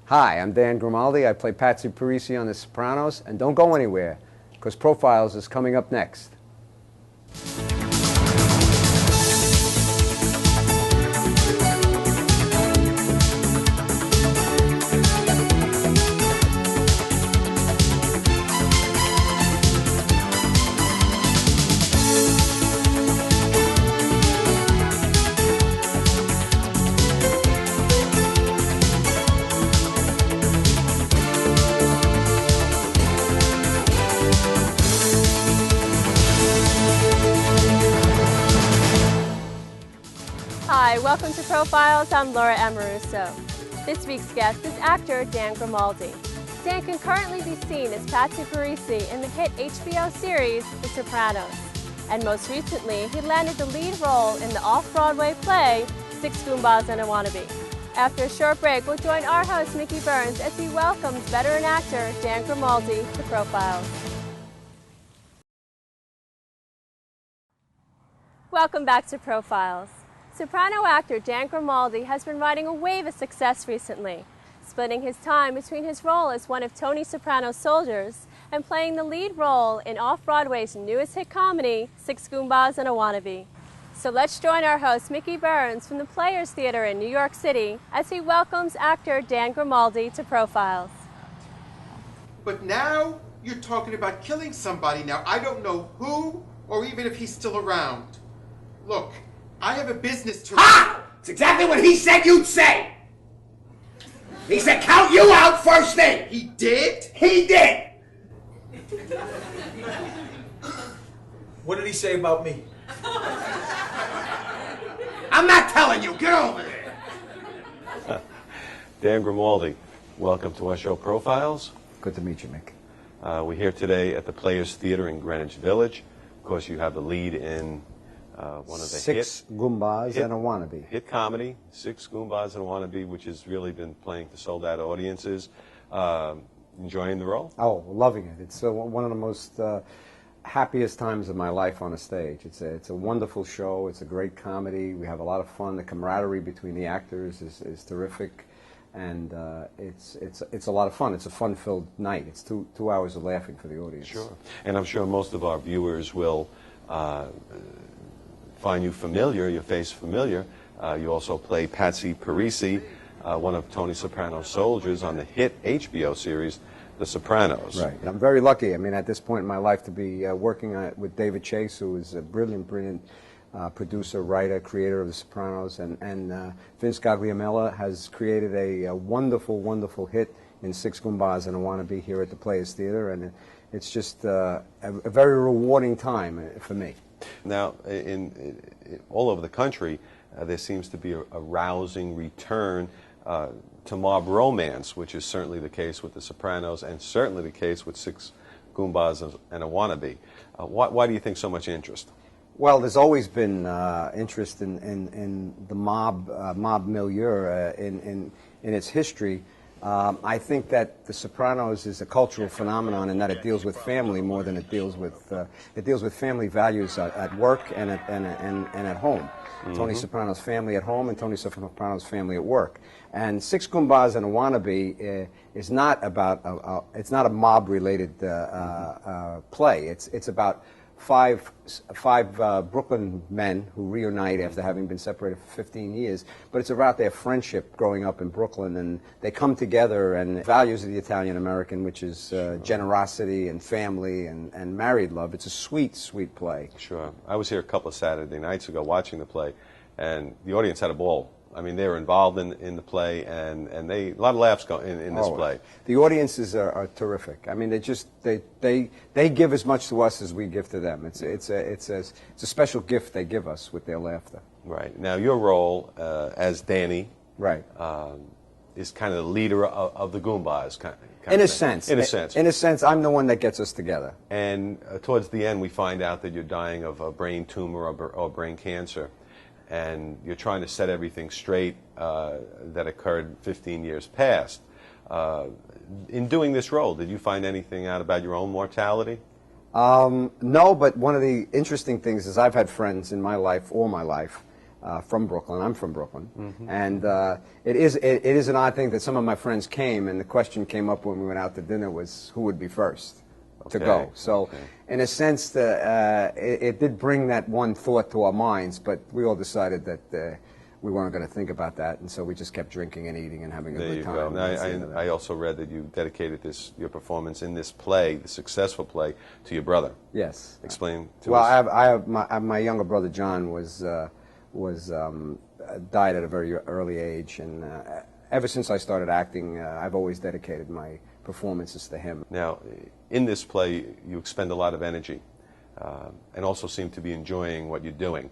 Hi, I'm Dan Grimaldi. I play Patsy Parisi on The Sopranos, and don't go anywhere, because Profiles is coming up next. Hi, welcome to Profiles. I'm Laura Amoruso. This week's guest is actor Dan Grimaldi. Dan can currently be seen as Patsy Parisi in the hit HBO series The Sopranos. And most recently, he landed the lead role in the off-Broadway play Six Goombas and a Wannabe. After a short break, we'll join our host Mickey Burns as he welcomes veteran actor Dan Grimaldi to Profiles. Welcome back to Profiles. Soprano actor Dan Grimaldi has been riding a wave of success recently, splitting his time between his role as one of Tony Soprano's soldiers and playing the lead role in off-Broadway's newest hit comedy, Six Goombas and a Wannabe. So let's join our host Mickey Burns from the Players Theater in New York City as he welcomes actor Dan Grimaldi to Profiles. But now you're talking about killing somebody. Now I don't know who or even if he's still around. Look, I have a business to... Ha! It's exactly what he said you'd say! He said count you out first thing! He did? He did! What did he say about me? I'm not telling you, get over there! Dan Grimaldi, welcome to our show Profiles. Good to meet you, Mick. We're here today at the Players Theater in Greenwich Village. Of course, you have the lead in one of the Six Goombas and a Wannabe. hit comedy, Six Goombas and a Wannabe, which has really been playing to sold-out audiences. Enjoying the role? Oh, loving it. It's one of the most happiest times of my life on a stage. It's a wonderful show. It's a great comedy. We have a lot of fun. The camaraderie between the actors is terrific, and it's a lot of fun. It's a fun-filled night. It's two hours of laughing for the audience. Sure. And I'm sure most of our viewers will find you familiar, your face familiar. You also play Patsy Parisi, one of Tony Soprano's soldiers on the hit HBO series, The Sopranos. Right. I'm very lucky, I mean, at this point in my life to be working with David Chase, who is a brilliant producer, writer, creator of The Sopranos, and Vince Gagliamella has created a wonderful, wonderful hit in Six Goombas and a Wannabe here at the Players Theater, and it's just a very rewarding time for me. Now, all over the country, there seems to be a rousing return to mob romance, which is certainly the case with The Sopranos and certainly the case with Six Goombas and a Wannabe. Why do you think so much interest? Well, there's always been interest in the mob milieu in its history. I think that The Sopranos is a cultural phenomenon in that it deals with family more than it deals with family values at work and at home. Mm-hmm. Tony Soprano's family at home and Tony Soprano's family at work. And Six Goombas and a Wannabe is not about it's not a mob-related play. It's about five Brooklyn men who reunite after having been separated for 15 years, but it's about their friendship growing up in Brooklyn, and they come together and values of the Italian American, which is generosity and family and married love. It's a sweet, sweet play. Sure. I was here a couple of Saturday nights ago watching the play, and the audience had a ball. I mean, they were involved in the play, and a lot of laughs go in this play. The audiences are terrific. I mean, they give as much to us as we give to them. It's a special gift they give us with their laughter. Right. Now, your role as Danny, right, is kind of the leader of the Goombas, in a sense. In a sense. In a sense, I'm the one that gets us together. And towards the end, we find out that you're dying of a brain tumor or brain cancer. And you're trying to set everything straight that occurred 15 years past. In doing this role, did you find anything out about your own mortality? No, but one of the interesting things is I've had friends in my life, all my life, from Brooklyn. I'm from Brooklyn, and it is an odd thing that some of my friends came, and the question came up when we went out to dinner was who would be first to go. So, in a sense, it did bring that one thought to our minds, but we all decided that we weren't going to think about that, and so we just kept drinking and eating and having a good time. Now, I also read that you dedicated your performance in this play, the successful play, to your brother. Yes. Explain to us. Well, I have my younger brother John died at a very early age, and ever since I started acting, I've always dedicated my performances to him. Now, in this play, you expend a lot of energy, and also seem to be enjoying what you're doing.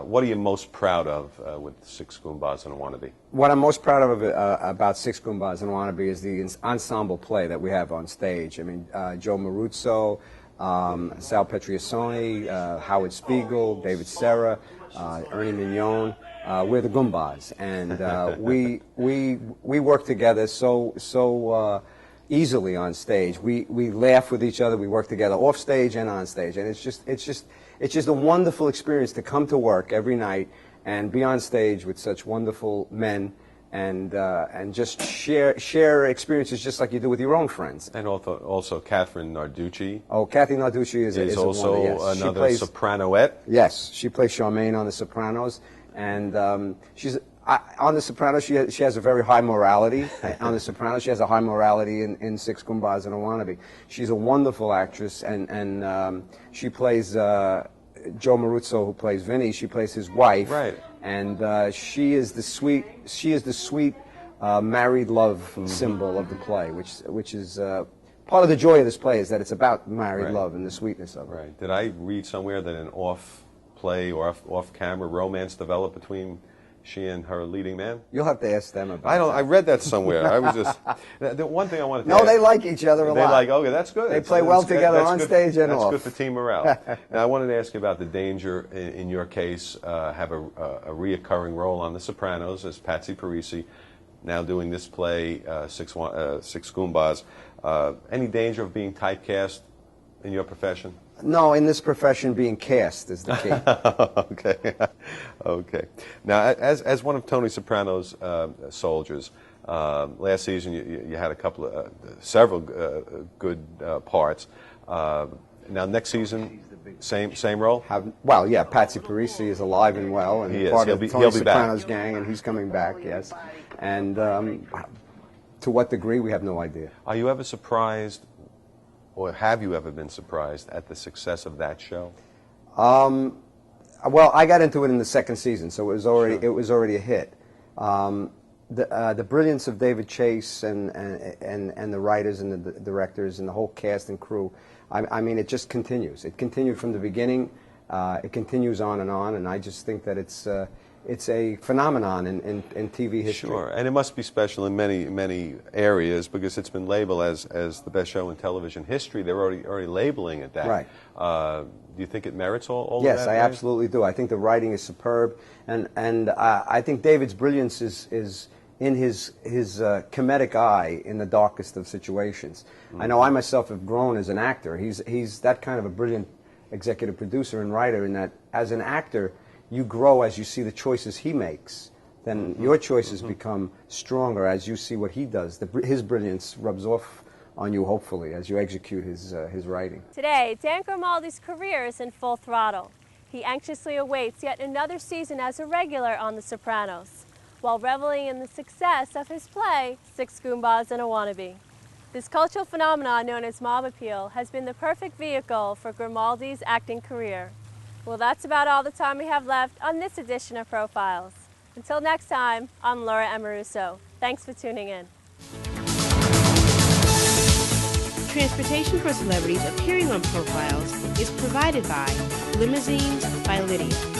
What are you most proud of with Six Goombas and a Wannabe? What I'm most proud of about Six Goombas and a Wannabe is the ensemble play that we have on stage. I mean, Joe Maruzzo, Sal Petriasone, Howard Spiegel, David Serra, Ernie Mignon. We're the Goombas, and we work together so easily on stage. We laugh with each other. We work together off stage and on stage, and it's just a wonderful experience to come to work every night and be on stage with such wonderful men and just share experiences just like you do with your own friends. And also Catherine Narducci. Oh, Kathy Narducci is also yes. another sopranoette. Yes, she plays Charmaine on The Sopranos, and she's on The Sopranos. She has a very high morality. On The Sopranos, she has a high morality in Six Goombas and a Wannabe. She's a wonderful actress, and she plays Joe Maruzzo, who plays Vinny. She plays his wife, right? And she is the sweet married love symbol of the play, which is part of the joy of this play is that it's about married love and the sweetness of it. Right. Did I read somewhere that an off-play or off-camera romance developed between she and her leading man? You'll have to ask them about that. I read that somewhere. I was just the one thing I wanted to No, ask, they like each other a lot. They like, okay, that's good. They play well together on stage and off. That's good for team morale. Now, I wanted to ask you about the danger in your case. Have a reoccurring role on The Sopranos as Patsy Parisi, now doing this play, Six Goombas. Any danger of being typecast in your profession? No, in this profession, being cast is the key. Okay, okay. Now, as one of Tony Soprano's soldiers, last season you had several good parts. Now, next season, same role. Well, yeah, Patsy Parisi is alive and well, and he is. part of Tony Soprano's back. gang, and he's coming back. Yes, and to what degree, we have no idea. Are you ever surprised? Or have you ever been surprised at the success of that show? Well, I got into it in the second season, so it was already a hit. The brilliance of David Chase and the writers and the directors and the whole cast and crew. I mean, it just continues. It continued from the beginning. It continues on, and I just think that it's a phenomenon in TV history. Sure, and it must be special in many areas because it's been labeled as the best show in television history. They're already labeling it that. Right. Do you think it merits all Yes, of that? I absolutely do. I think the writing is superb, and I think David's brilliance is in his comedic eye in the darkest of situations. Mm-hmm. I know I myself have grown as an actor. He's that kind of a brilliant executive producer and writer in that as an actor, you grow as you see the choices he makes. Then your choices become stronger as you see what he does. His brilliance rubs off on you, hopefully, as you execute his writing. Today, Dan Grimaldi's career is in full throttle. He anxiously awaits yet another season as a regular on The Sopranos, while reveling in the success of his play, Six Goombas and a Wannabe. This cultural phenomenon known as mob appeal has been the perfect vehicle for Grimaldi's acting career. Well, that's about all the time we have left on this edition of Profiles. Until next time, I'm Laura Amoruso. Thanks for tuning in. Transportation for celebrities appearing on Profiles is provided by Limousines by Lydia.